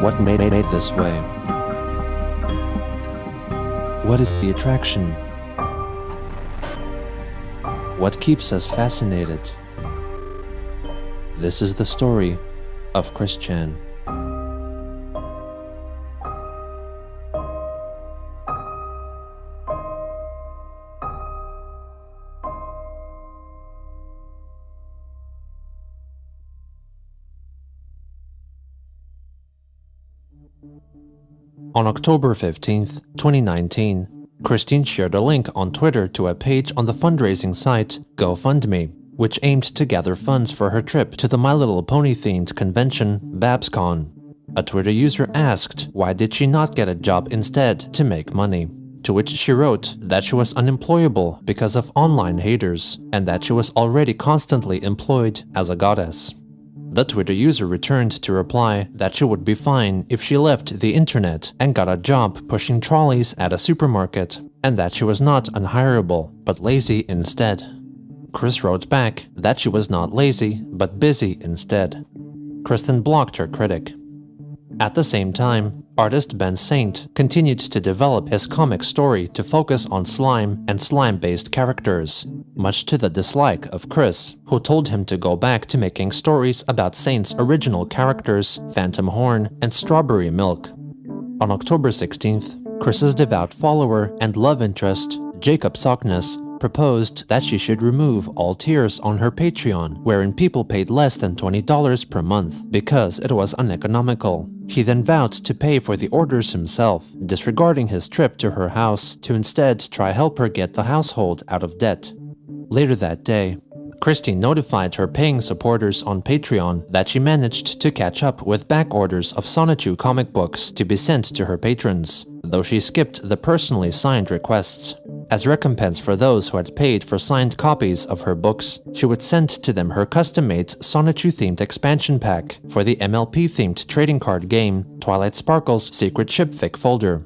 What made it this way? What is the attraction? What keeps us fascinated? This is the story of Chris Chan. On October 15th, 2019, Christine shared a link on Twitter to a page on the fundraising site GoFundMe, which aimed to gather funds for her trip to the My Little Pony-themed convention, BabsCon. A Twitter user asked why did she not get a job instead to make money, to which she wrote that she was unemployable because of online haters, and that she was already constantly employed as a goddess. The Twitter user returned to reply that she would be fine if she left the internet and got a job pushing trolleys at a supermarket, and that she was not unhireable, but lazy instead. Chris wrote back that she was not lazy, but busy instead. Chris then blocked her critic. At the same time, artist Ben Saint continued to develop his comic story to focus on slime and slime-based characters, much to the dislike of Chris, who told him to go back to making stories about Saint's original characters, Phantom Horn and Strawberry Milk. On October 16th, Chris's devout follower and love interest, Jacob Sockness, proposed that she should remove all tiers on her Patreon, wherein people paid less than $20 per month, because it was uneconomical. He then vowed to pay for the orders himself, disregarding his trip to her house to instead try help her get the household out of debt. Later that day, Christine notified her paying supporters on Patreon that she managed to catch up with back orders of Sonichu comic books to be sent to her patrons, though she skipped the personally signed requests. As recompense for those who had paid for signed copies of her books, she would send to them her custom-made Sonichu-themed expansion pack for the MLP-themed trading card game Twilight Sparkle's Secret Shipfic folder.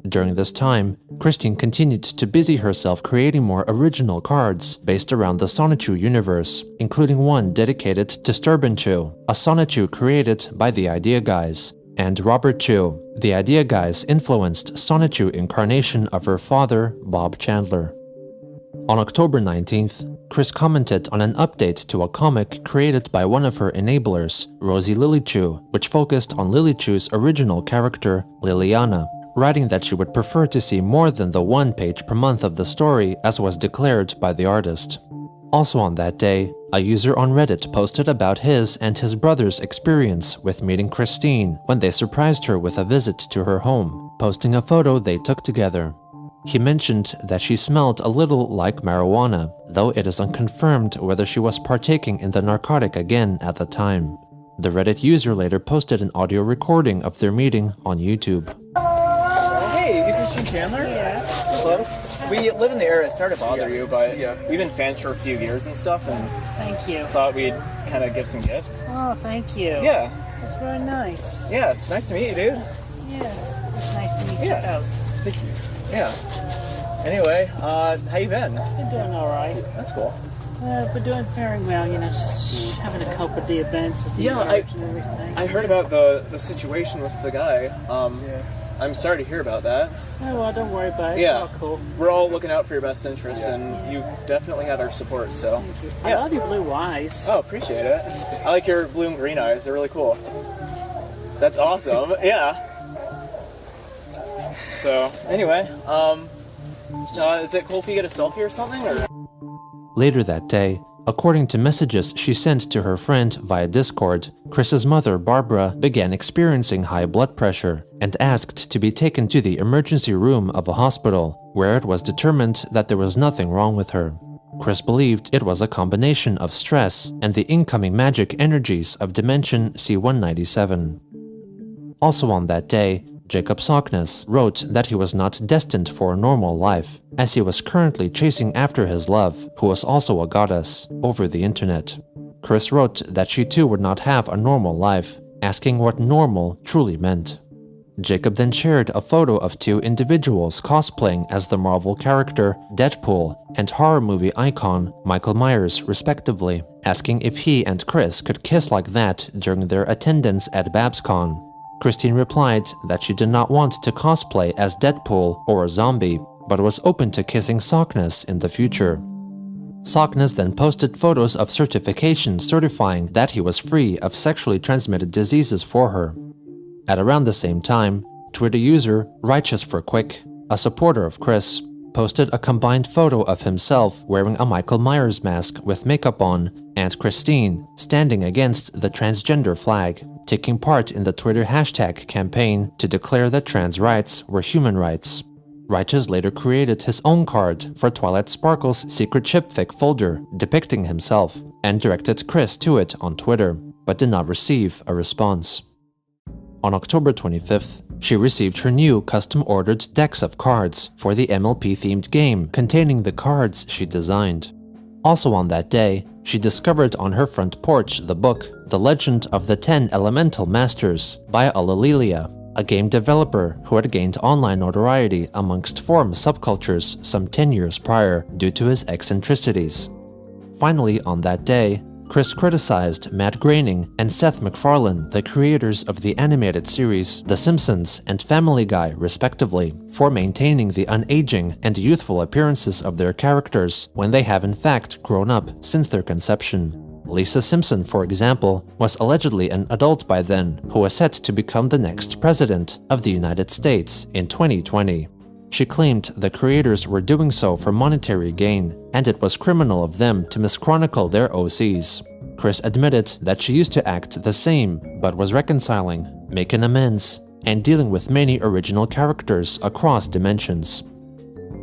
During this time, Christine continued to busy herself creating more original cards based around the Sonichu universe, including one dedicated to Sturbanchu, a Sonichu created by the Idea Guys, and Robert Chu, the Idea Guys influenced Sonichu incarnation of her father, Bob Chandler. On October 19th, Chris commented on an update to a comic created by one of her enablers, Rosie Lilichu, which focused on Lilichu's original character, Liliana, writing that she would prefer to see more than the one page per month of the story as was declared by the artist. Also on that day, a user on Reddit posted about his and his brother's experience with meeting Christine when they surprised her with a visit to her home, posting a photo they took together. He mentioned that she smelled a little like marijuana, though it is unconfirmed whether she was partaking in the narcotic again at the time. The Reddit user later posted an audio recording of their meeting on YouTube. Hey, you Christine Chandler? Yes. Hello? We live in the area. Sorry to bother you, but we've been fans for a few years and stuff, and Thank you. thought we'd kind of give some gifts. Oh, thank you. Yeah, That's very nice. yeah, it's nice to meet you, dude. Yeah. It's nice to meet Yeah. you. Oh, Yeah. Anyway, how you been? been doing all right. That's cool. Been doing very well, you know, just having to cope with the events of the Yeah, art and everything. I heard about the situation with the guy. I'm sorry to hear about that. Oh, well, don't worry about it. Yeah. It's all cool. We're all looking out for your best interests, and you definitely had our support, so. Thank you. I Yeah. love your blue eyes. Oh, appreciate it. I like your blue and green eyes. They're really cool. That's awesome. Yeah. So, anyway, is it cool if you get a selfie or something, or? Later that day, according to messages she sent to her friend via Discord, Chris's mother, Barbara, began experiencing high blood pressure and asked to be taken to the emergency room of a hospital, where it was determined that there was nothing wrong with her. Chris believed it was a combination of stress and the incoming magic energies of Dimension C-197. Also on that day, Jacob Sockness wrote that he was not destined for a normal life, as he was currently chasing after his love, who was also a goddess, over the internet. Chris wrote that she too would not have a normal life, asking what normal truly meant. Jacob then shared a photo of two individuals cosplaying as the Marvel character Deadpool and horror movie icon Michael Myers respectively, asking if he and Chris could kiss like that during their attendance at BabsCon. Christine replied that she did not want to cosplay as Deadpool or a zombie, but was open to kissing Sockness in the future. Sockness then posted photos of certifications certifying that he was free of sexually transmitted diseases for her. At around the same time, Twitter user Righteous for Quick, a supporter of Chris, posted a combined photo of himself wearing a Michael Myers mask with makeup on and Christine standing against the transgender flag, taking part in the Twitter hashtag campaign to declare that trans rights were human rights. Righteous later created his own card for Twilight Sparkle's secret chipfic folder depicting himself and directed Chris to it on Twitter, but did not receive a response. On October 25th, she received her new custom-ordered decks of cards for the MLP-themed game containing the cards she designed. Also on that day, she discovered on her front porch the book The Legend of the 10 Elemental Masters by Alalilia, a game developer who had gained online notoriety amongst forum subcultures some 10 years prior due to his eccentricities. Finally, on that day, Chris criticized Matt Groening and Seth MacFarlane, the creators of the animated series The Simpsons and Family Guy, respectively, for maintaining the unaging and youthful appearances of their characters when they have in fact grown up since their conception. Lisa Simpson, for example, was allegedly an adult by then who was set to become the next president of the United States in 2020. She claimed the creators were doing so for monetary gain, and it was criminal of them to mischronicle their OCs. Chris admitted that she used to act the same, but was reconciling, making amends, and dealing with many original characters across dimensions.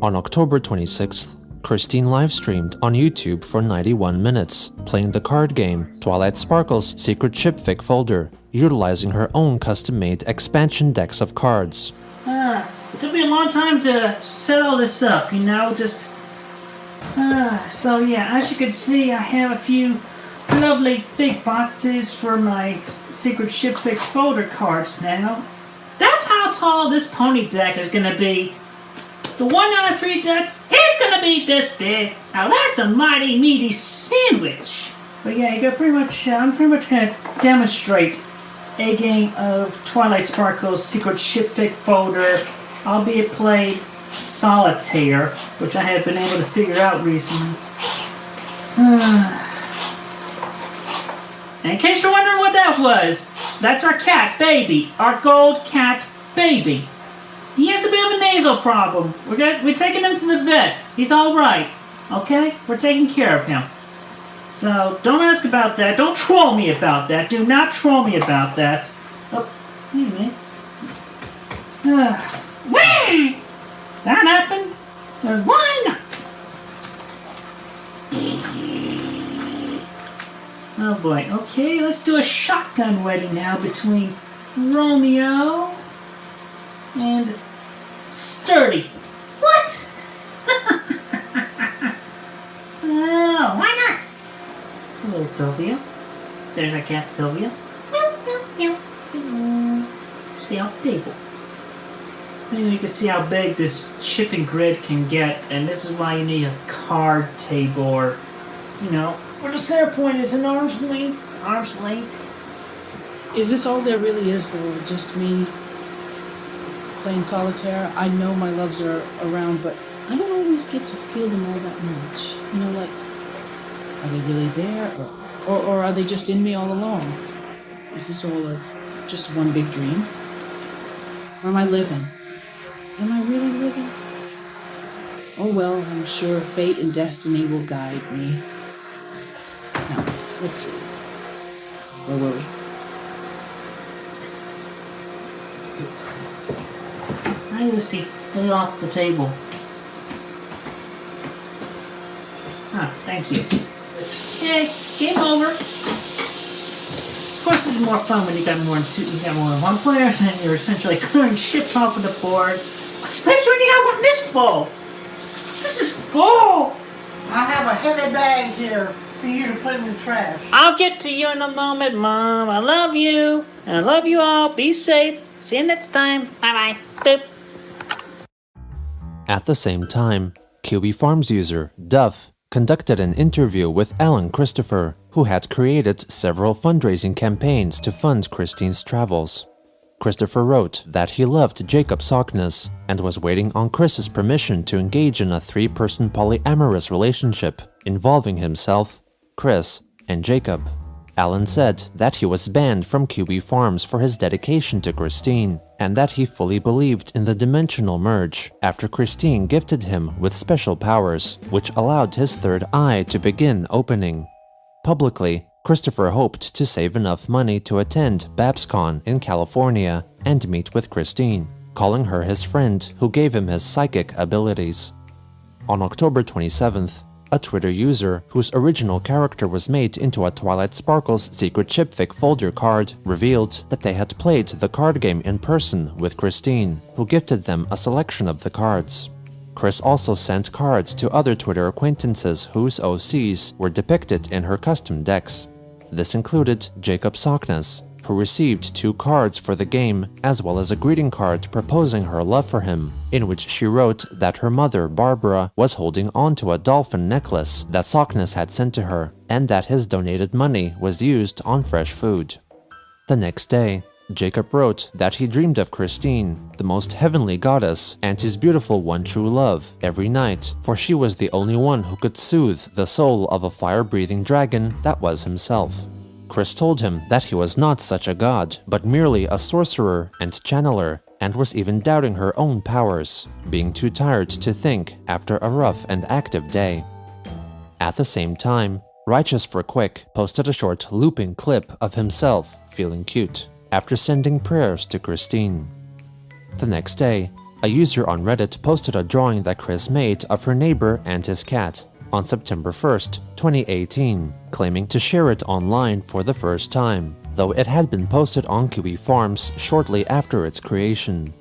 On October 26th, Christine livestreamed on YouTube for 91 minutes, playing the card game Twilight Sparkle's secret chipfic folder, utilizing her own custom-made expansion decks of cards. It took me a long time to set all this up, you know, so yeah, as you can see, I have a few lovely big boxes for my secret chipfic folder cards now. That's how tall this pony deck is gonna be. The 1 out of 3 decks, it's gonna be this big. Now that's a mighty meaty sandwich. But yeah, I'm pretty much gonna demonstrate a game of Twilight Sparkle's secret chipfic folder, albeit played solitaire, which I have been able to figure out recently. In case you're wondering what that was, that's our cat, Baby. Our gold cat, Baby. He has a bit of a nasal problem. We're taking him to the vet. He's alright. Okay? We're taking care of him. So, don't ask about that. Don't troll me about that. Do not troll me about that. Oh, anyway. That happened. There's one. Oh boy. Okay, let's do a shotgun wedding now between Romeo and Sturdy. What? Oh, why not? Hello, Sylvia. There's our cat, Sylvia. Stay off the table. Maybe you can see how big this shipping grid can get, and this is why you need a card table, or, you know, where the center point is an arm's length. Is this all there really is, though? Just me playing solitaire? I know my loves are around, but I don't always get to feel them all that much. You know, like, are they really there, or are they just in me all along? Is this all just one big dream? Or am I living? Am I really living? Oh well, I'm sure fate and destiny will guide me. Now, let's see. Where were we? Hi, Lucy. Stay off the table. Ah, thank you. Hey, game over. Of course, this is more fun when you got more than one player, and you're essentially clearing ships off of the board. Especially when you got one this full. This is full. I have a heavy bag here for you to put in the trash. I'll get to you in a moment, Mom. I love you. And I love you all. Be safe. See you next time. Bye-bye. Boop. At the same time, QB Farms user Duff conducted an interview with Alan Christopher, who had created several fundraising campaigns to fund Christine's travels. Christopher wrote that he loved Jacob Sockness and was waiting on Chris's permission to engage in a three-person polyamorous relationship involving himself, Chris, and Jacob. Alan said that he was banned from QB Farms for his dedication to Christine, and that he fully believed in the dimensional merge after Christine gifted him with special powers, which allowed his third eye to begin opening. Publicly, Christopher hoped to save enough money to attend BabsCon in California and meet with Christine, calling her his friend who gave him his psychic abilities. On October 27th, a Twitter user whose original character was made into a Twilight Sparkle's secret chipfic folder card revealed that they had played the card game in person with Christine, who gifted them a selection of the cards. Chris also sent cards to other Twitter acquaintances whose OCs were depicted in her custom decks. This included Jacob Sockness, who received 2 cards for the game, as well as a greeting card proposing her love for him, in which she wrote that her mother, Barbara, was holding onto a dolphin necklace that Sockness had sent to her, and that his donated money was used on fresh food. The next day, Jacob wrote that he dreamed of Christine, the most heavenly goddess, and his beautiful one true love, every night, for she was the only one who could soothe the soul of a fire-breathing dragon that was himself. Chris told him that he was not such a god, but merely a sorcerer and channeler, and was even doubting her own powers, being too tired to think after a rough and active day. At the same time, Righteous for Quick posted a short looping clip of himself feeling cute, after sending prayers to Christine. The next day, a user on Reddit posted a drawing that Chris made of her neighbor and his cat on September 1st, 2018, claiming to share it online for the first time, though it had been posted on QB Farms shortly after its creation.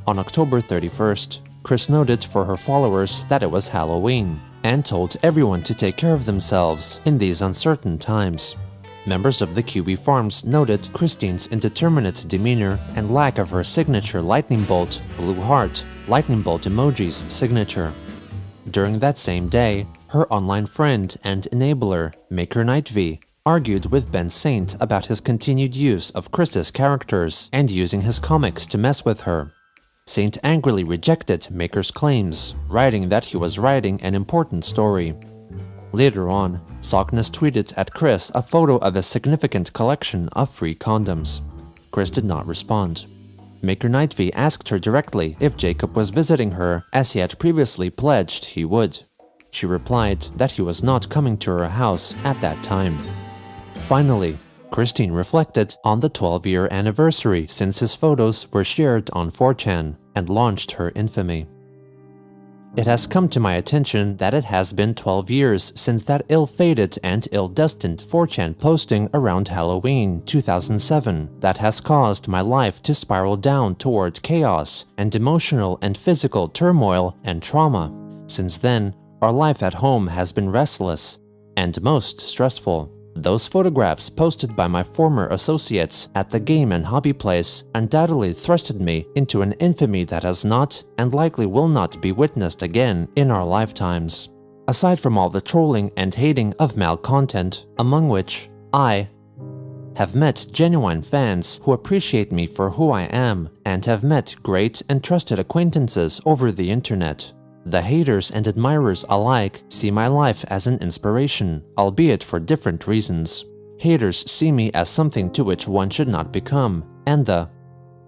On October 31st, Chris noted for her followers that it was Halloween, and told everyone to take care of themselves in these uncertain times. Members of the QB Farms noted Christine's indeterminate demeanor and lack of her signature lightning bolt, blue heart, lightning bolt emoji's signature. During that same day, her online friend and enabler, Maker Nightv, argued with Ben Saint about his continued use of Chris's characters and using his comics to mess with her. Saint angrily rejected Maker's claims, writing that he was writing an important story. Later on, Sockness tweeted at Chris a photo of a significant collection of free condoms. Chris did not respond. Maker Nightv asked her directly if Jacob was visiting her, as he had previously pledged he would. She replied that he was not coming to her house at that time. Finally, Christine reflected on the 12-year anniversary since his photos were shared on 4chan and launched her infamy. It has come to my attention that it has been 12 years since that ill-fated and ill-destined 4chan posting around Halloween 2007 that has caused my life to spiral down toward chaos and emotional and physical turmoil and trauma. Since then, our life at home has been restless and most stressful. Those photographs posted by my former associates at the game and hobby place undoubtedly thrusted me into an infamy that has not and likely will not be witnessed again in our lifetimes. Aside from all the trolling and hating of mal-content, among which I have met genuine fans who appreciate me for who I am and have met great and trusted acquaintances over the internet. The haters and admirers alike see my life as an inspiration, albeit for different reasons. Haters see me as something to which one should not become, and the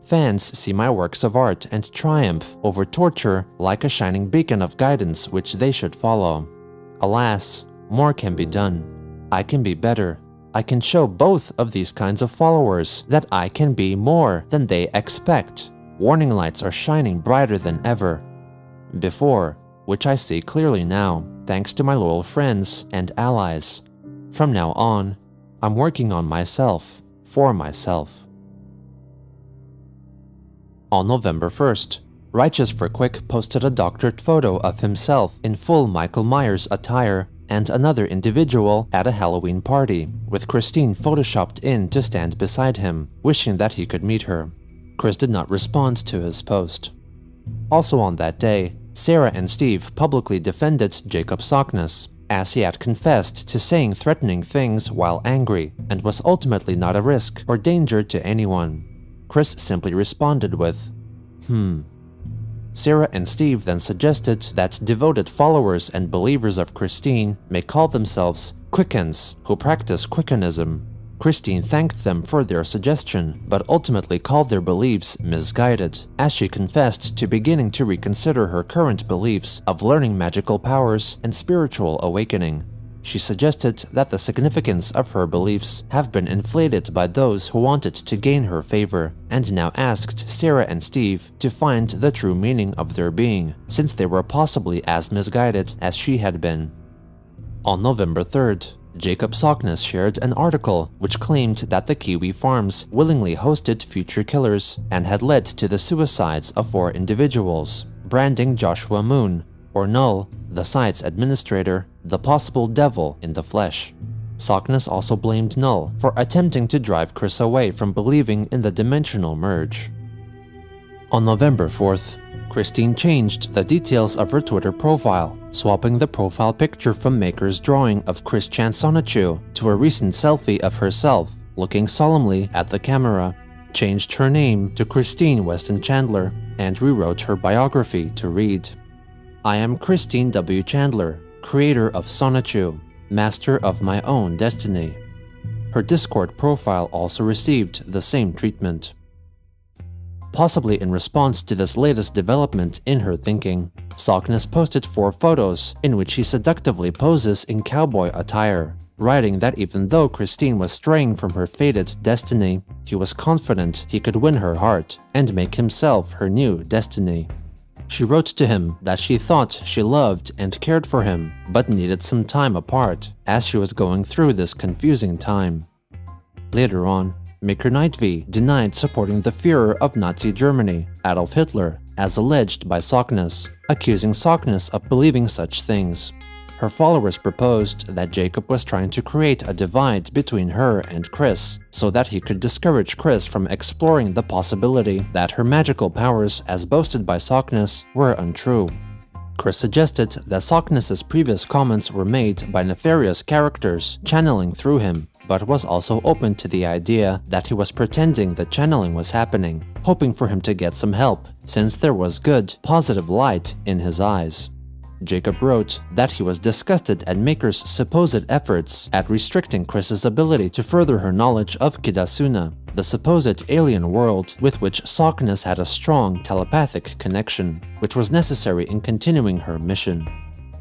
fans see my works of art and triumph over torture like a shining beacon of guidance which they should follow. Alas, more can be done. I can be better. I can show both of these kinds of followers that I can be more than they expect. Warning lights are shining brighter than ever before, which I see clearly now, thanks to my loyal friends and allies. From now on, I'm working on myself, for myself. On November 1st, Righteous for Quick posted a doctored photo of himself in full Michael Myers attire and another individual at a Halloween party, with Christine photoshopped in to stand beside him, wishing that he could meet her. Chris did not respond to his post. Also on that day, Sarah and Steve publicly defended Jacob Sockness, as he had confessed to saying threatening things while angry and was ultimately not a risk or danger to anyone. Chris simply responded with, Sarah and Steve then suggested that devoted followers and believers of Christine may call themselves Quickens, who practice Quickenism. Christine thanked them for their suggestion, but ultimately called their beliefs misguided, as she confessed to beginning to reconsider her current beliefs of learning magical powers and spiritual awakening. She suggested that the significance of her beliefs have been inflated by those who wanted to gain her favor, and now asked Sarah and Steve to find the true meaning of their being, since they were possibly as misguided as she had been. On November 3rd, Jacob Sockness shared an article which claimed that the Kiwi Farms willingly hosted future killers and had led to the suicides of 4 individuals, branding Joshua Moon, or Null, the site's administrator, the possible devil in the flesh. Sockness also blamed Null for attempting to drive Chris away from believing in the dimensional merge. On November 4th, Christine changed the details of her Twitter profile, swapping the profile picture from Maker's drawing of Chris Chan Sonichu to a recent selfie of herself, looking solemnly at the camera, changed her name to Christine Weston Chandler, and rewrote her biography to read, I am Christine W. Chandler, creator of Sonichu, master of my own destiny. Her Discord profile also received the same treatment. Possibly in response to this latest development in her thinking, Sockness posted 4 photos in which he seductively poses in cowboy attire, writing that even though Christine was straying from her fated destiny, he was confident he could win her heart and make himself her new destiny. She wrote to him that she thought she loved and cared for him, but needed some time apart as she was going through this confusing time. Later on, Maker Nightv denied supporting the Führer of Nazi Germany, Adolf Hitler, as alleged by Sockness, accusing Sockness of believing such things. Her followers proposed that Jacob was trying to create a divide between her and Chris, so that he could discourage Chris from exploring the possibility that her magical powers, as boasted by Sockness, were untrue. Chris suggested that Sockness's previous comments were made by nefarious characters channeling through him, but was also open to the idea that he was pretending that channeling was happening, hoping for him to get some help, since there was good, positive light in his eyes. Jacob wrote that he was disgusted at Maker's supposed efforts at restricting Chris's ability to further her knowledge of Kidasuna, the supposed alien world with which Sockness had a strong telepathic connection, which was necessary in continuing her mission.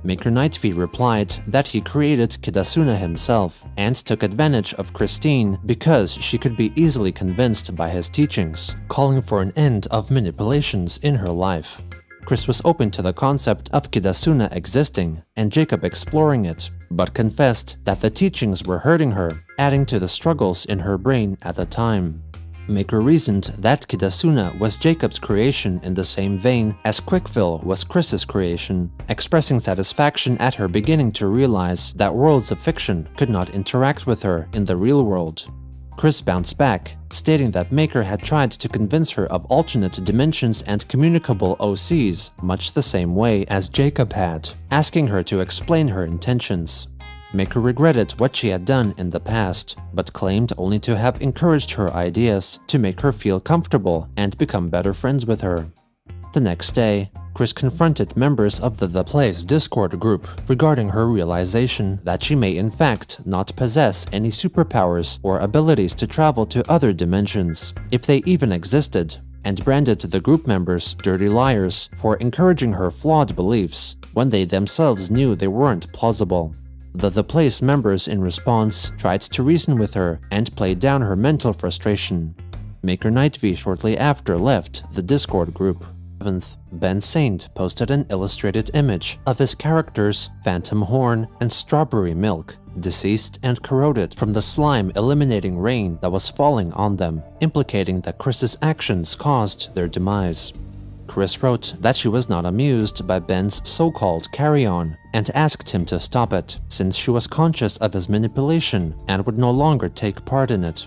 Maker Nightv replied that he created Kidasuna himself and took advantage of Christine because she could be easily convinced by his teachings, calling for an end of manipulations in her life. Chris was open to the concept of Kidasuna existing and Jacob exploring it, but confessed that the teachings were hurting her, adding to the struggles in her brain at the time. Maker reasoned that Kidasuna was Jacob's creation in the same vein as Quickfill was Chris's creation, expressing satisfaction at her beginning to realize that worlds of fiction could not interact with her in the real world. Chris bounced back, stating that Maker had tried to convince her of alternate dimensions and communicable OCs much the same way as Jacob had, asking her to explain her intentions. Maker regretted what she had done in the past, but claimed only to have encouraged her ideas to make her feel comfortable and become better friends with her. The next day, Chris confronted members of the Place Discord group regarding her realization that she may in fact not possess any superpowers or abilities to travel to other dimensions, if they even existed, and branded the group members dirty liars for encouraging her flawed beliefs when they themselves knew they weren't plausible. The Place members in response tried to reason with her and play down her mental frustration. Maker Nightv shortly after left the Discord group. 7th, Ben Saint posted an illustrated image of his characters Phantom Horn and Strawberry Milk, deceased and corroded from the slime eliminating rain that was falling on them, implicating that Chris's actions caused their demise. Chris wrote that she was not amused by Ben's so-called carry-on and asked him to stop it, since she was conscious of his manipulation and would no longer take part in it.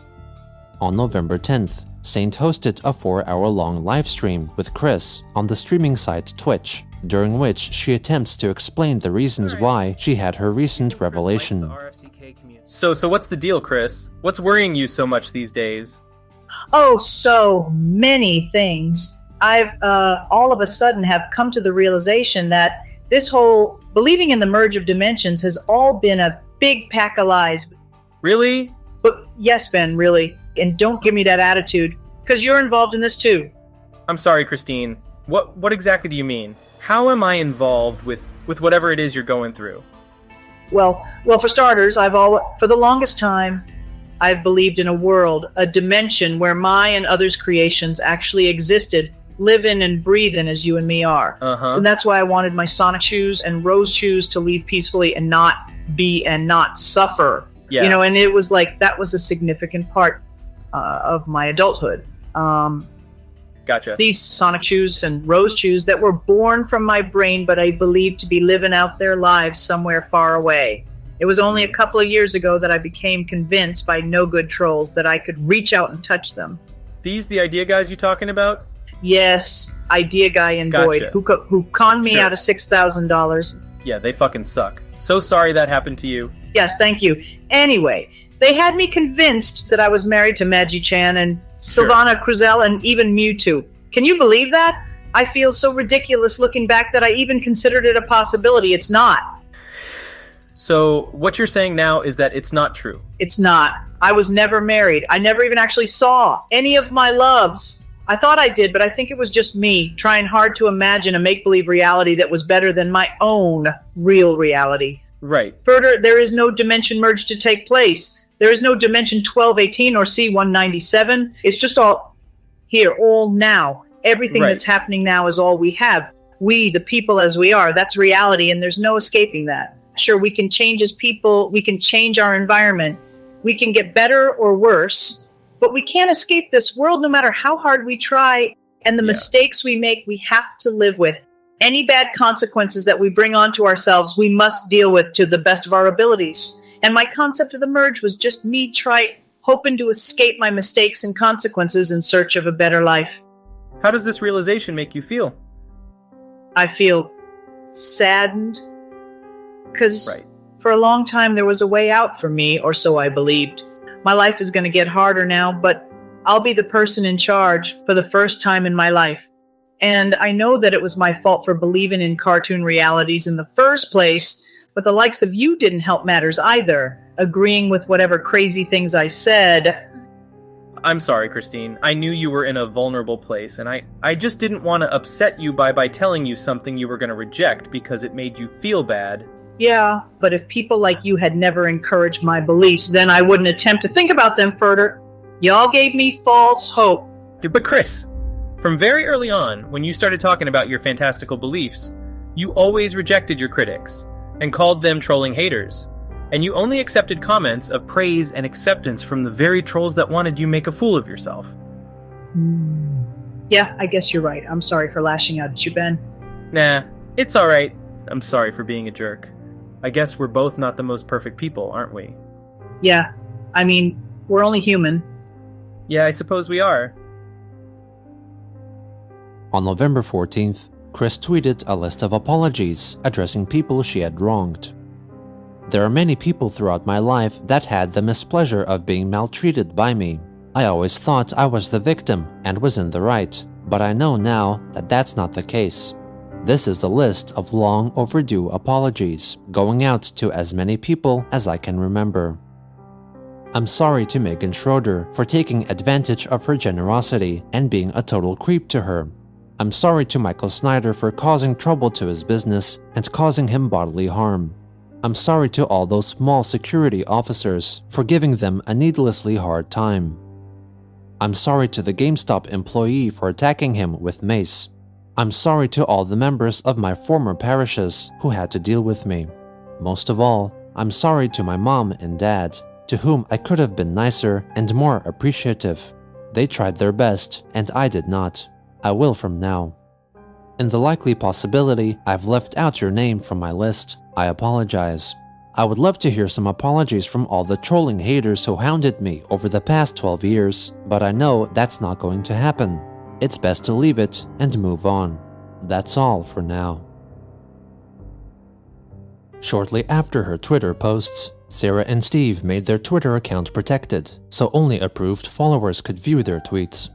On November 10th, Saint hosted a 4-hour-long livestream with Chris on the streaming site Twitch, during which she attempts to explain the reasons why she had her recent revelation. So what's the deal, Chris? What's worrying you so much these days? Oh, so many things. I've all of a sudden have come to the realization that this whole believing in the merge of dimensions has all been a big pack of lies. Really? But yes, Ben, really. And don't give me that attitude, because you're involved in this too. I'm sorry, Christine. What exactly do you mean? How am I involved with whatever it is you're going through? Well, for starters, for the longest time, I've believed in a world, a dimension where my and others' creations actually existed, live in and breathe in as you and me are. Uh-huh. And that's why I wanted my Sonic shoes and Rose shoes to leave peacefully and not be and not suffer. Yeah. You know, and it was like, that was a significant part of my adulthood. Gotcha. These Sonic shoes and Rose shoes that were born from my brain, but I believed to be living out their lives somewhere far away. It was only a couple of years ago that I became convinced by no-good trolls that I could reach out and touch them. These the idea guys you talking about? Yes, Idea Guy and Gotcha. Boyd, who conned me Sure. out of $6,000. Yeah, they fucking suck. So sorry that happened to you. Yes, thank you. Anyway, they had me convinced that I was married to Magi-chan and Sure. Sylvana Cruzel and even Mewtwo. Can you believe that? I feel so ridiculous looking back that I even considered it a possibility. It's not. So what you're saying now is that it's not true. It's not. I was never married. I never even actually saw any of my loves. I thought I did, but I think it was just me trying hard to imagine a make-believe reality that was better than my own real reality. Right. Further, there is no dimension merge to take place. There is no dimension 1218 or C197. It's just all here, all now. Everything Right. that's happening now is all we have. We, the people as we are, that's reality, and there's no escaping that. Sure, we can change as people, we can change our environment, we can get better or worse, but we can't escape this world no matter how hard we try, and the Yeah. mistakes we make, we have to live with. Any bad consequences that we bring onto ourselves, we must deal with to the best of our abilities. And my concept of the merge was just me hoping to escape my mistakes and consequences in search of a better life. How does this realization make you feel? I feel saddened, because Right. for a long time there was a way out for me, or so I believed. My life is going to get harder now, but I'll be the person in charge for the first time in my life. And I know that it was my fault for believing in cartoon realities in the first place, but the likes of you didn't help matters either, agreeing with whatever crazy things I said. I'm sorry, Christine. I knew you were in a vulnerable place, and I just didn't want to upset you by telling you something you were going to reject because it made you feel bad. Yeah, but if people like you had never encouraged my beliefs, then I wouldn't attempt to think about them further. Y'all gave me false hope. But Chris, from very early on, when you started talking about your fantastical beliefs, you always rejected your critics and called them trolling haters. And you only accepted comments of praise and acceptance from the very trolls that wanted you make a fool of yourself. Yeah, I guess you're right. I'm sorry for lashing out at you, Ben. Nah, it's alright. I'm sorry for being a jerk. I guess we're both not the most perfect people, aren't we? Yeah, I mean, we're only human. Yeah, I suppose we are. On November 14th, Chris tweeted a list of apologies addressing people she had wronged. There are many people throughout my life that had the mispleasure of being maltreated by me. I always thought I was the victim and was in the right, but I know now that that's not the case. This is the list of long overdue apologies, going out to as many people as I can remember. I'm sorry to Megan Schroeder for taking advantage of her generosity and being a total creep to her. I'm sorry to Michael Snyder for causing trouble to his business and causing him bodily harm. I'm sorry to all those small security officers for giving them a needlessly hard time. I'm sorry to the GameStop employee for attacking him with mace. I'm sorry to all the members of my former parishes who had to deal with me. Most of all, I'm sorry to my mom and dad, to whom I could have been nicer and more appreciative. They tried their best, and I did not. I will from now. In the likely possibility I've left out your name from my list, I apologize. I would love to hear some apologies from all the trolling haters who hounded me over the past 12 years, but I know that's not going to happen. It's best to leave it and move on. That's all for now. Shortly after her Twitter posts, Sarah and Steve made their Twitter account protected, so only approved followers could view their tweets.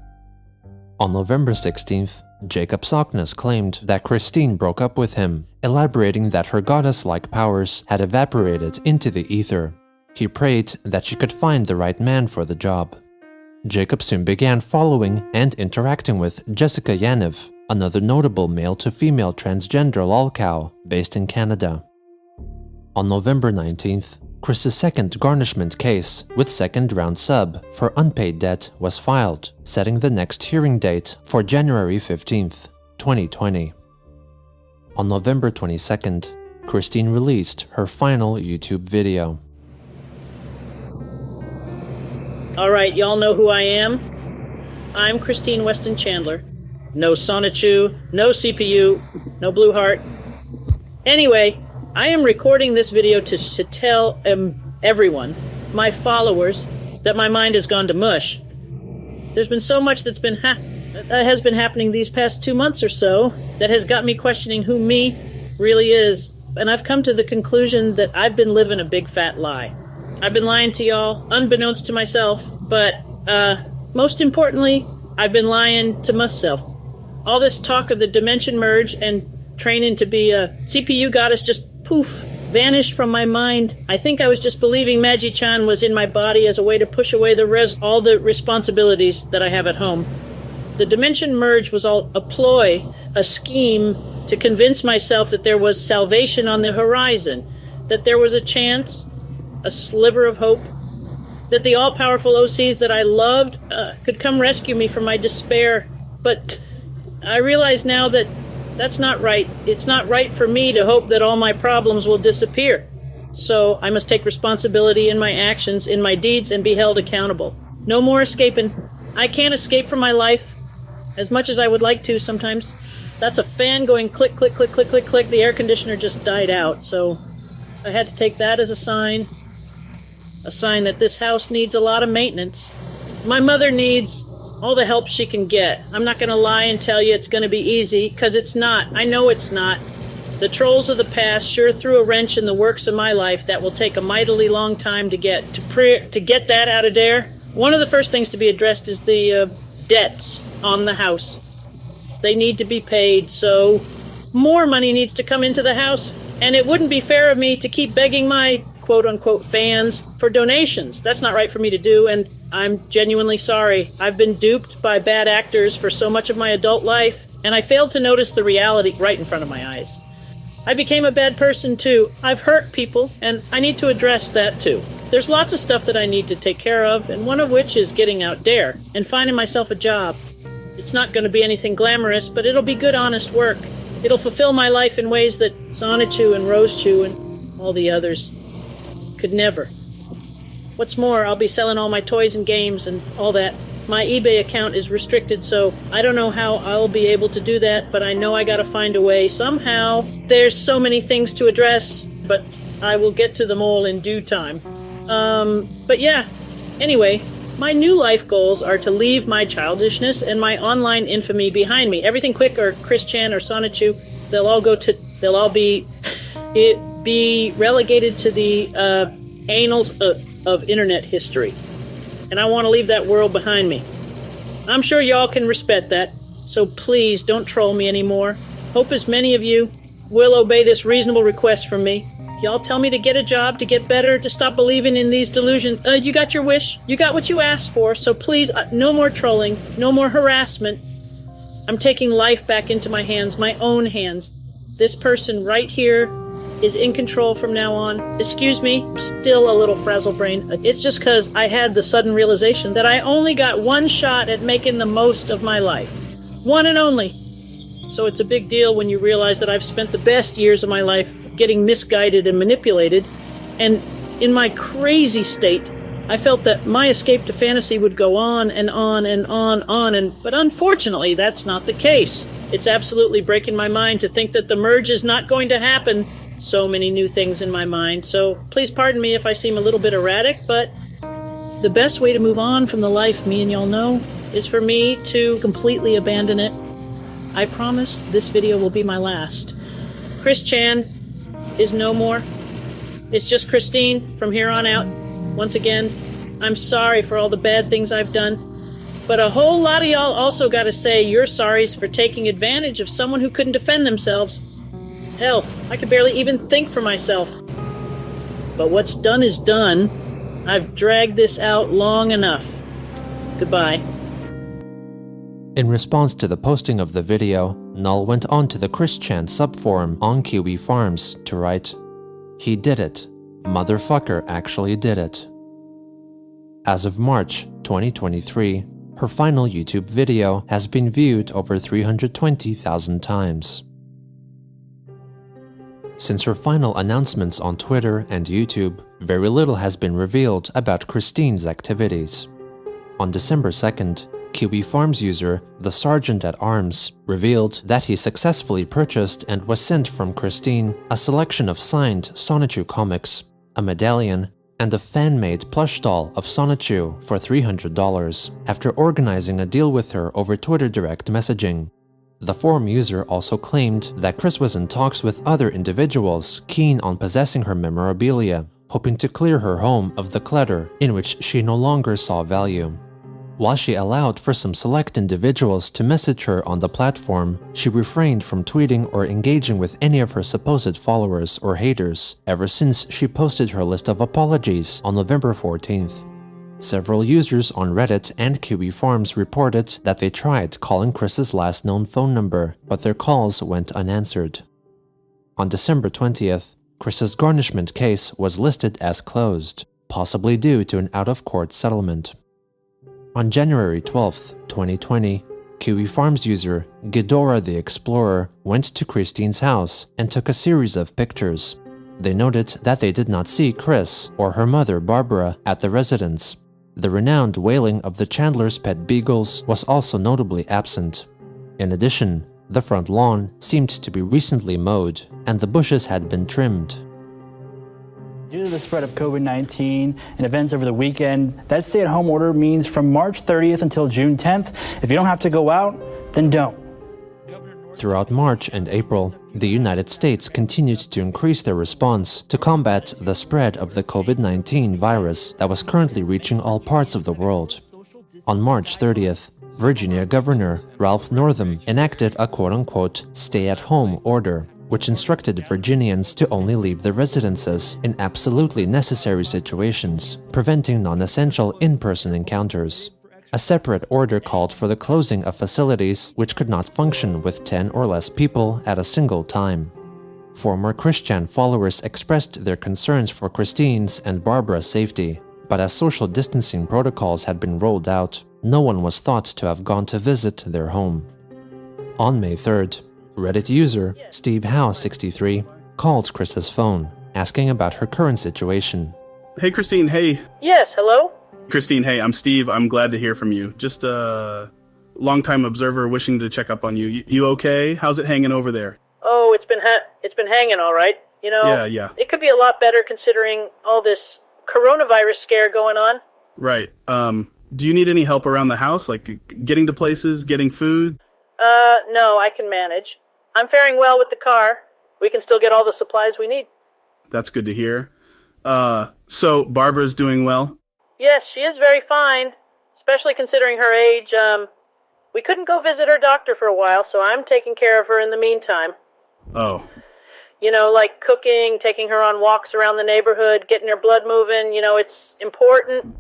On November 16th, Jacob Sockness claimed that Christine broke up with him, elaborating that her goddess-like powers had evaporated into the ether. He prayed that she could find the right man for the job. Jacob soon began following and interacting with Jessica Yaniv, another notable male-to-female transgender lolcow based in Canada. On November 19th, Chris's second garnishment case with second-round sub for unpaid debt was filed, setting the next hearing date for January 15th, 2020. On November 22nd, Christine released her final YouTube video. Alright, y'all know who I am? I'm Christine Weston Chandler. No Sonichu, no CPU, no Blue Heart. Anyway, I am recording this video to tell everyone, my followers, that my mind has gone to mush. There's been so much that's has been happening these past 2 months or so that has got me questioning who me really is. And I've come to the conclusion that I've been living a big fat lie. I've been lying to y'all, unbeknownst to myself, but most importantly, I've been lying to myself. All this talk of the dimension merge and training to be a CPU goddess just poof, vanished from my mind. I think I was just believing Magi-chan was in my body as a way to push away all the responsibilities that I have at home. The dimension merge was all a ploy, a scheme to convince myself that there was salvation on the horizon, that there was a chance, a sliver of hope, that the all-powerful OCs that I loved could come rescue me from my despair. But I realize now that that's not right. It's not right for me to hope that all my problems will disappear. So I must take responsibility in my actions, in my deeds, and be held accountable. No more escaping. I can't escape from my life, as much as I would like to sometimes. That's a fan going click, click, click, click, click, click. The air conditioner just died out, so I had to take that as a sign that this house needs a lot of maintenance. My mother needs all the help she can get. I'm not going to lie and tell you it's going to be easy, because it's not. I know it's not. The trolls of the past sure threw a wrench in the works of my life that will take a mightily long time to get. To get that out of there, one of the first things to be addressed is the debts on the house. They need to be paid, so more money needs to come into the house, and it wouldn't be fair of me to keep begging my quote-unquote fans for donations. That's not right for me to do, and I'm genuinely sorry. I've been duped by bad actors for so much of my adult life, and I failed to notice the reality right in front of my eyes. I became a bad person too. I've hurt people, and I need to address that too. There's lots of stuff that I need to take care of, and one of which is getting out there and finding myself a job. It's not going to be anything glamorous, but it'll be good, honest work. It'll fulfill my life in ways that Sonichu and Rosechu and all the others could never. What's more, I'll be selling all my toys and games and all that. My eBay account is restricted, so I don't know how I'll be able to do that, but I know I gotta find a way somehow. There's so many things to address, but I will get to them all in due time. But yeah, anyway, my new life goals are to leave my childishness and my online infamy behind me. Everything Quick or Chris Chan or Sonichu, they'll all be relegated to the annals of internet history. And I want to leave that world behind me. I'm sure y'all can respect that, so please don't troll me anymore. Hope as many of you will obey this reasonable request from me. Y'all tell me to get a job, to get better, to stop believing in these delusions. You got your wish. You got what you asked for, so please, no more trolling, no more harassment. I'm taking life back into my hands, my own hands. This person right here is in control from now on. Excuse me, I'm still a little frazzle-brained. It's just because I had the sudden realization that I only got one shot at making the most of my life. One and only. So it's a big deal when you realize that I've spent the best years of my life getting misguided and manipulated, and in my crazy state, I felt that my escape to fantasy would go on and on and on, but unfortunately, that's not the case. It's absolutely breaking my mind to think that the merge is not going to happen. So many new things in my mind, so please pardon me if I seem a little bit erratic, but the best way to move on from the life me and y'all know is for me to completely abandon it. I promise this video will be my last. Chris Chan is no more. It's just Christine from here on out. Once again, I'm sorry for all the bad things I've done. But a whole lot of y'all also gotta say you're sorries for taking advantage of someone who couldn't defend themselves. Hell, I could barely even think for myself. But what's done is done. I've dragged this out long enough. Goodbye. In response to the posting of the video, Null went on to the Chris Chan subforum on Kiwi Farms to write, "He did it. Motherfucker actually did it." As of March 2023, her final YouTube video has been viewed over 320,000 times. Since her final announcements on Twitter and YouTube, very little has been revealed about Christine's activities. On December 2nd, Kiwi Farms user The Sergeant at Arms revealed that he successfully purchased and was sent from Christine a selection of signed Sonichu comics, a medallion, and a fan-made plush doll of Sonichu for $300 after organizing a deal with her over Twitter direct messaging. The forum user also claimed that Chris was in talks with other individuals keen on possessing her memorabilia, hoping to clear her home of the clutter in which she no longer saw value. While she allowed for some select individuals to message her on the platform, she refrained from tweeting or engaging with any of her supposed followers or haters ever since she posted her list of apologies on November 14th. Several users on Reddit and Kiwi Farms reported that they tried calling Chris's last known phone number, but their calls went unanswered. On December 20th, Chris's garnishment case was listed as closed, possibly due to an out-of-court settlement. On January 12, 2020, Kiwi Farms user Ghidorah the Explorer went to Christine's house and took a series of pictures. They noted that they did not see Chris or her mother Barbara at the residence. The renowned wailing of the Chandler's pet beagles was also notably absent. In addition, the front lawn seemed to be recently mowed and the bushes had been trimmed. Due to the spread of COVID-19 and events over the weekend, that stay-at-home order means from March 30th until June 10th, if you don't have to go out, then don't. Throughout March and April, the United States continued to increase their response to combat the spread of the COVID-19 virus that was currently reaching all parts of the world. On March 30th, Virginia Governor Ralph Northam enacted a quote-unquote stay-at-home order, which instructed Virginians to only leave their residences in absolutely necessary situations, preventing non-essential in-person encounters. A separate order called for the closing of facilities which could not function with 10 or less people at a single time. Former Chris Chan followers expressed their concerns for Christine's and Barbara's safety, but as social distancing protocols had been rolled out, no one was thought to have gone to visit their home. On May 3rd, Reddit user Steve Howe63 called Chris's phone, asking about her current situation. Hey Christine, hey. Yes, hello? Christine, hey, I'm Steve. I'm glad to hear from you. Just a long-time observer wishing to check up on you. You okay? How's it hanging over there? Oh, it's been hanging all right. You know, Yeah. It could be a lot better considering all this coronavirus scare going on. Right. Do you need any help around the house, like getting to places, getting food? No, I can manage. I'm faring well with the car. We can still get all the supplies we need. That's good to hear. So Barbara's doing well? Yes, she is very fine, especially considering her age. We couldn't go visit her doctor for a while, so I'm taking care of her in the meantime. Oh. You know, like cooking, taking her on walks around the neighborhood, getting her blood moving, you know, it's important.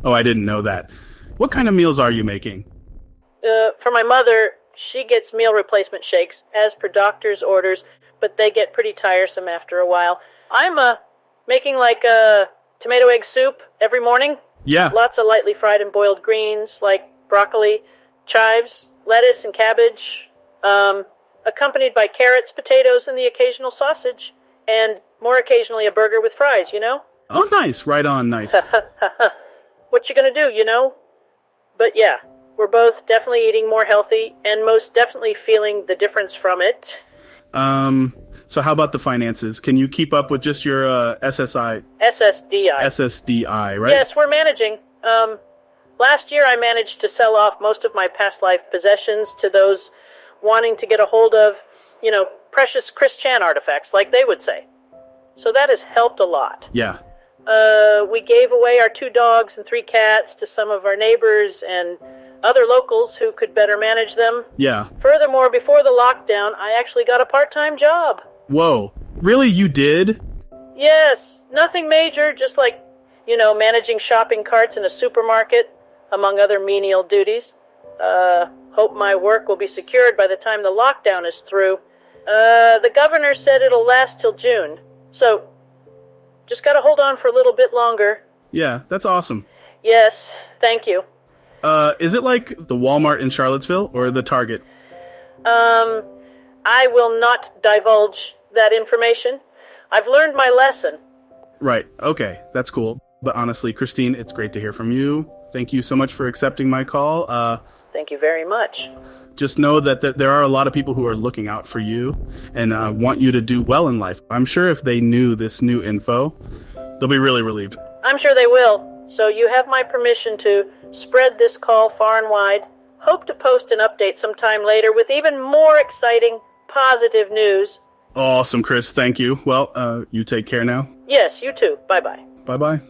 Oh, I didn't know that. What kind of meals are you making? For my mother, she gets meal replacement shakes, as per doctor's orders, but they get pretty tiresome after a while. I'm, making like a tomato egg soup every morning. Yeah. Lots of lightly fried and boiled greens, like broccoli, chives, lettuce, and cabbage, accompanied by carrots, potatoes, and the occasional sausage, and more occasionally a burger with fries, you know? Oh, nice. Right on, nice. What you gonna do, you know? But yeah, we're both definitely eating more healthy, and most definitely feeling the difference from it. So how about the finances? Can you keep up with just your SSDI, right? Yes, we're managing. Last year I managed to sell off most of my past life possessions to those wanting to get a hold of, you know, precious Chris Chan artifacts, like they would say. so that has helped a lot. Yeah. We gave away our 2 dogs and 3 cats to some of our neighbors and other locals who could better manage them. Yeah. Furthermore, before the lockdown, I actually got a part-time job. Whoa. Really? You did? Yes, nothing major, just like, managing shopping carts in a supermarket, among other menial duties. Hope my work will be secured by the time the lockdown is through. The governor said it'll last till June, so just gotta hold on for a little bit longer. Yeah, that's awesome. Yes, thank you. Is it like the Walmart in Charlottesville or the Target? I will not divulge that information. I've learned my lesson. Right, okay, that's cool. But honestly, Christine, it's great to hear from you. Thank you so much for accepting my call. Thank you very much. Just know that there are a lot of people who are looking out for you and want you to do well in life. I'm sure if they knew this new info, they'll be really relieved. I'm sure they will. So you have my permission to spread this call far and wide. Hope to post an update sometime later with even more exciting, positive news. Awesome, Chris. Thank you. Well, you take care now. Yes, you too. Bye-bye. Bye-bye.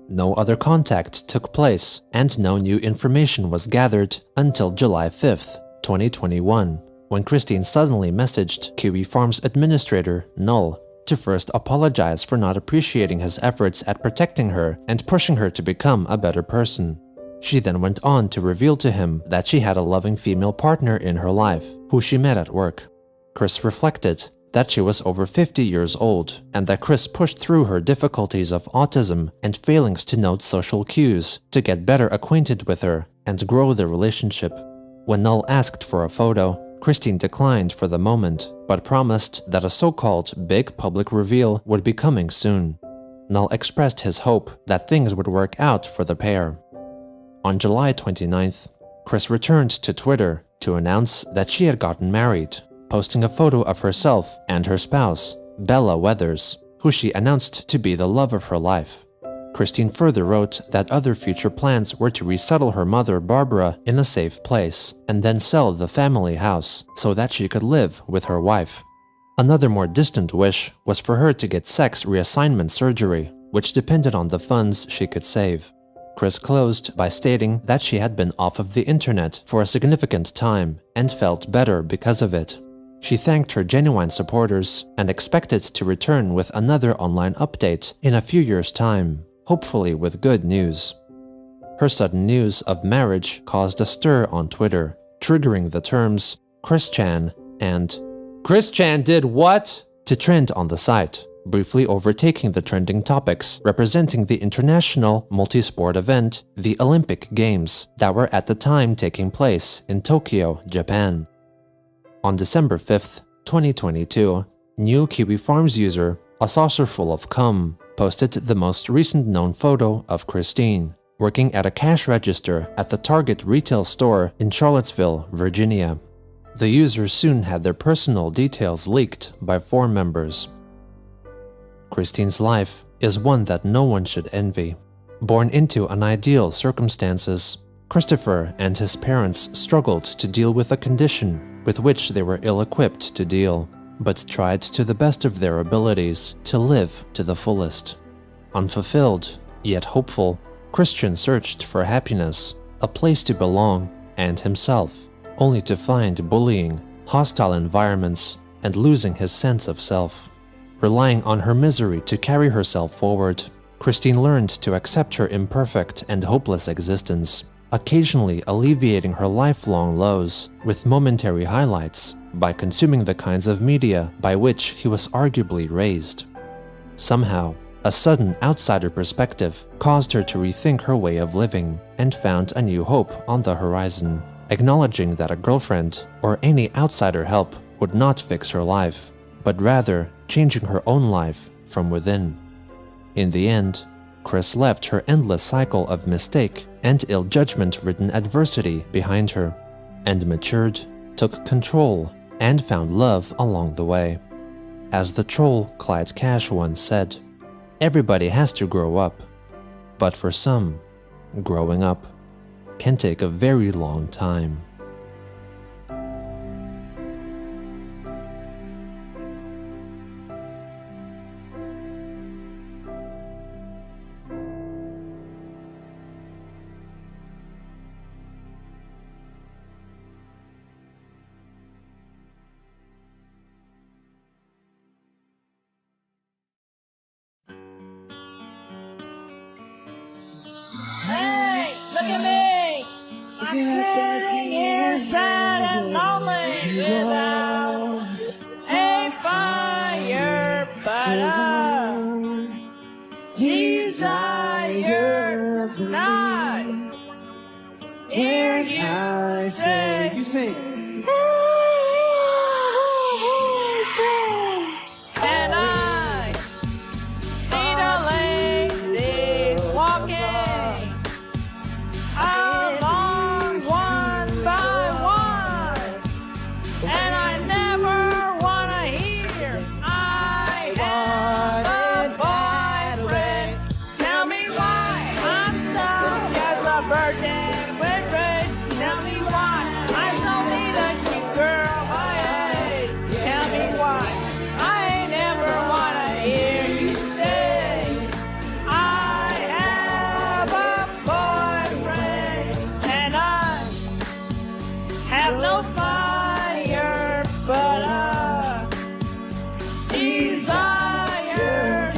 No other contact took place, and no new information was gathered until July 5th, 2021, when Christine suddenly messaged Kiwi Farms administrator Null to first apologize for not appreciating his efforts at protecting her and pushing her to become a better person. She then went on to reveal to him that she had a loving female partner in her life, who she met at work. Chris reflected that she was over 50 years old, and that Chris pushed through her difficulties of autism and failings to note social cues to get better acquainted with her and grow the relationship. When Null asked for a photo, Christine declined for the moment, but promised that a so-called big public reveal would be coming soon. Null expressed his hope that things would work out for the pair. On July 29th, Chris returned to Twitter to announce that she had gotten married, posting a photo of herself and her spouse, Bella Weathers, who she announced to be the love of her life. Christine further wrote that other future plans were to resettle her mother, Barbara, in a safe place, and then sell the family house so that she could live with her wife. Another more distant wish was for her to get sex reassignment surgery, which depended on the funds she could save. Chris closed by stating that she had been off of the internet for a significant time and felt better because of it. She thanked her genuine supporters and expected to return with another online update in a few years' time, hopefully with good news. Her sudden news of marriage caused a stir on Twitter, triggering the terms "Chris-chan" and "Chris-chan did what?" to trend on the site, briefly overtaking the trending topics representing the international multi-sport event, the Olympic Games, that were at the time taking place in Tokyo, Japan. On December 5th, 2022, new Kiwi Farms user, A Saucerful of Cum, posted the most recent known photo of Christine, working at a cash register at the Target retail store in Charlottesville, Virginia. The user soon had their personal details leaked by 4 members. Christine's life is one that no one should envy. Born into unideal circumstances, Christopher and his parents struggled to deal with a condition with which they were ill-equipped to deal, but tried to the best of their abilities to live to the fullest. Unfulfilled, yet hopeful, Christian searched for happiness, a place to belong, and himself, only to find bullying, hostile environments, and losing his sense of self. Relying on her misery to carry herself forward, Christine learned to accept her imperfect and hopeless existence, occasionally alleviating her lifelong lows with momentary highlights by consuming the kinds of media by which he was arguably raised. Somehow, a sudden outsider perspective caused her to rethink her way of living and found a new hope on the horizon, acknowledging that a girlfriend or any outsider help would not fix her life, but rather changing her own life from within. In the end, Chris left her endless cycle of mistake and ill-judgment-ridden adversity behind her, and matured, took control, and found love along the way. As the troll Clyde Cash once said, "Everybody has to grow up, but for some, growing up can take a very long time." desire tonight. Hear you say, You sing. and I need a lady walking along one by one, and I never wanna hear I have a boyfriend. Tell me why I'm stuck as a virgin with rage. Tell me why I so need a cute girl my age. Tell me why I never wanna hear you say I have a boyfriend, and I have no fire but a desire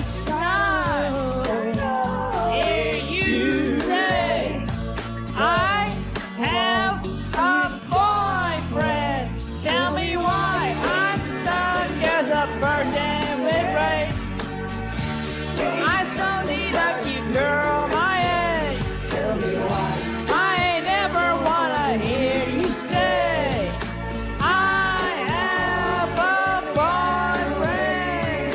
to hear you say I have a boyfriend. Tell me why I'm stuck as a virgin with rage. I so need a cute girl my age. Tell me why I never wanna hear you say I have a boyfriend.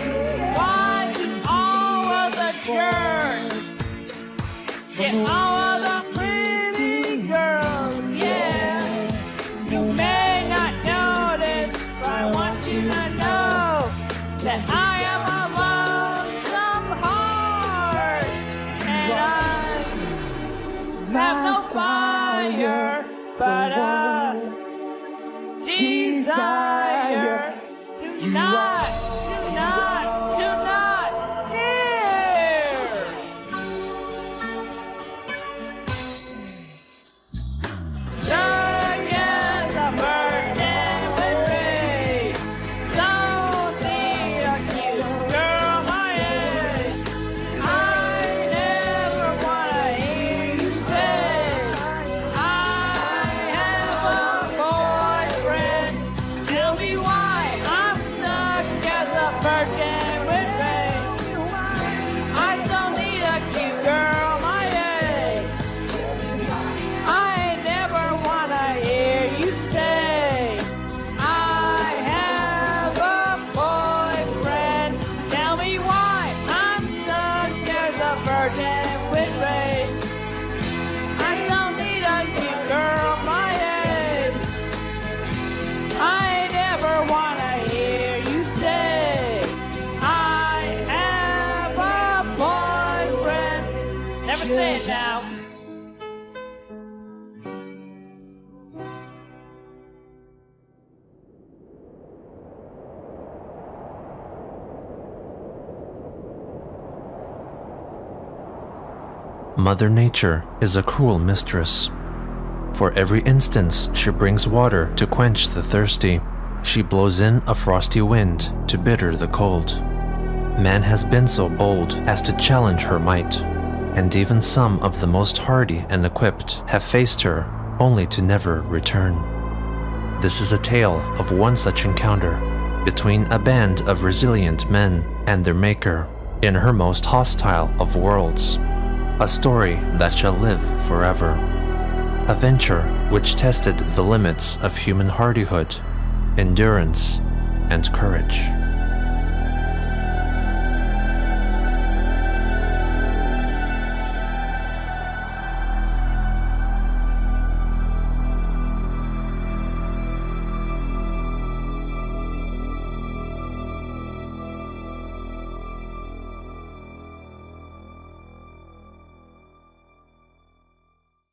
Why do all of the jerks get all of the pretty girls? Yeah, you may not notice, but I want you to know that I am a lonesome heart, and I have no fire but a desire to not hear. Stuck as a virgin with me. Don't need a cute girl my age. I never wanna hear you say I have a boyfriend. Tell me why I'm stuck as a virgin with me. I don't need a cute girl my age. I never wanna hear you say I have a boyfriend. Tell me why I'm stuck as a virgin with rage. I don't need a cute girl my age. I never wanna hear you say I have a boyfriend. Never say it now. Mother Nature is a cruel mistress. For every instance she brings water to quench the thirsty, she blows in a frosty wind to bitter the cold. Man has been so bold as to challenge her might, and even some of the most hardy and equipped have faced her only to never return. This is a tale of one such encounter between a band of resilient men and their maker in her most hostile of worlds. A story that shall live forever. A venture which tested the limits of human hardihood, endurance, and courage.